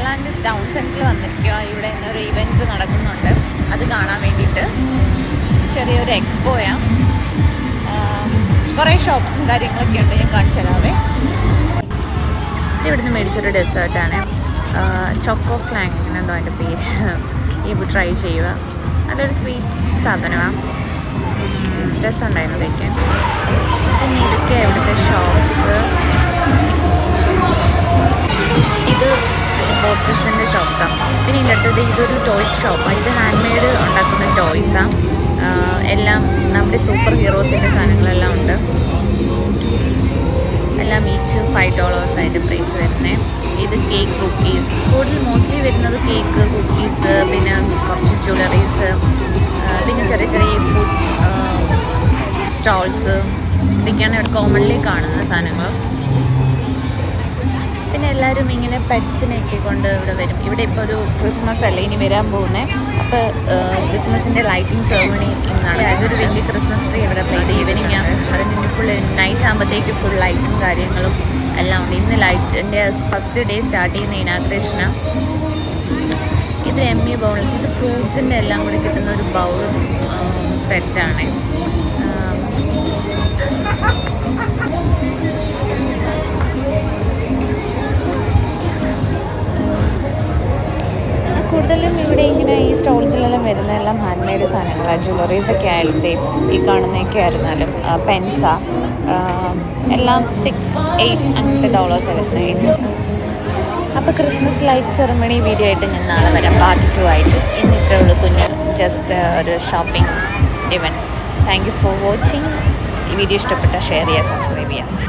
Atlantis town സെൻറ്ററിൽ വന്നിരിക്കുക. ഇവിടെ ഇന്നൊരു ഇവൻറ്റ്സ് നടക്കുന്നുണ്ട്, അത് കാണാൻ വേണ്ടിയിട്ട്. ചെറിയൊരു എക്സ്പോയാണ്. കുറേ ഷോപ്സും കാര്യങ്ങളൊക്കെ ഉണ്ട്, ഞാൻ കാണിച്ചു തരാവേ. ഇവിടുന്ന് മേടിച്ചൊരു ഡെസേർട്ടാണ്, ചോക്കോ ഫ്ലാങ് എന്നെന്തോ അതിൻ്റെ പേര്. ഇപ്പോൾ ട്രൈ ചെയ്യുക. നല്ലൊരു സ്വീറ്റ് സാധനമാണ്, രസമുണ്ടായിരുന്നു കഴിക്കാൻ. പിന്നെ ഇതൊക്കെ ഇവിടുത്തെ ഷോപ്സ്. ഇത് ബോട്ടിൽസിൻ്റെ ഷോപ്സാണ്. പിന്നെ ഇതിൻ്റെ അടുത്തത് ഇതൊരു ടോയ്സ് ഷോപ്പാണ്. ഇത് ഹാൻഡ് മെയ്ഡ് ഉണ്ടാക്കുന്ന ടോയ്സാണ്. എല്ലാം നമ്മുടെ സൂപ്പർ ഹീറോസിൻ്റെ സാധനങ്ങളെല്ലാം ഉണ്ട്. എല്ലാം ഈച്ച് $5 അതിൻ്റെ പ്രൈസ് വരുന്നത്. ഇത് കേക്ക്, കുക്കീസ്. കൂടുതൽ മോസ്റ്റ്ലി വരുന്നത് കേക്ക്, കുക്കീസ്, പിന്നെ കുറച്ച് ജ്വല്ലറീസ്, പിന്നെ ചെറിയ ചെറിയ ഫുഡ് സ്റ്റോൾസ്. ഇതൊക്കെയാണ് ഇവിടെ കോമൺലി കാണുന്ന സാധനങ്ങൾ. പിന്നെ എല്ലാവരും ഇങ്ങനെ പെറ്റ്സിനെയൊക്കെ കൊണ്ട് ഇവിടെ വരും. ഇവിടെ ഇപ്പോൾ ഒരു ക്രിസ്മസ് അല്ലേ ഇനി വരാൻ പോകുന്നത്. അപ്പോൾ ക്രിസ്മസിൻ്റെ ലൈറ്റിംഗ് സെറമണി ഇന്നാണ്. അതൊരു വലിയ ക്രിസ്മസ് ട്രീ ഇവിടെ പ്ലേസ് ഈവനിങ് ആണ്. അതിന് ഫുൾ നൈറ്റ് ആകുമ്പോഴത്തേക്ക് ഫുൾ ലൈറ്റ്സും കാര്യങ്ങളും എല്ലാം ഉണ്ട്. ഇന്ന് ലൈറ്റ്സിൻ്റെ ഫസ്റ്റ് ഡേ സ്റ്റാർട്ട് ചെയ്യുന്ന ഇനാഗ്രേഷനാണ്. ഇത് എമ്മി ബൗൾ. ഇത് ഫ്രൂട്ട്സിൻ്റെ എല്ലാം കൂടി കിട്ടുന്ന ഒരു ബൗൾ സെറ്റാണ്. കൂടുതലും ഇവിടെ ഇങ്ങനെ ഈ സ്റ്റോൾസിലെല്ലാം വരുന്നതെല്ലാം ഹാൻഡ് മെയ്ഡ് സാധനങ്ങളാണ്. ജ്വല്ലറീസൊക്കെ ആയാലും ഈ കാണുന്നതൊക്കെ ആയിരുന്നാലും പെൻസ എല്ലാം $6-8 അങ്ങനത്തെ വരുന്നത്. അപ്പോൾ ക്രിസ്മസ് ലൈറ്റ് സെറമണി വീഡിയോ ആയിട്ട് ഞാൻ നാളെ വരാം, പാർട്ട് 2 ആയിട്ട്. ഇന്നിത്രേ ഉള്ളൂ കുഞ്ഞ് ജസ്റ്റ് ഒരു shopping events. Thank you for watching. ഈ വീഡിയോ ഇഷ്ടപ്പെട്ടാൽ ഷെയർ ചെയ്യുക, സബ്സ്ക്രൈബ് ചെയ്യുക.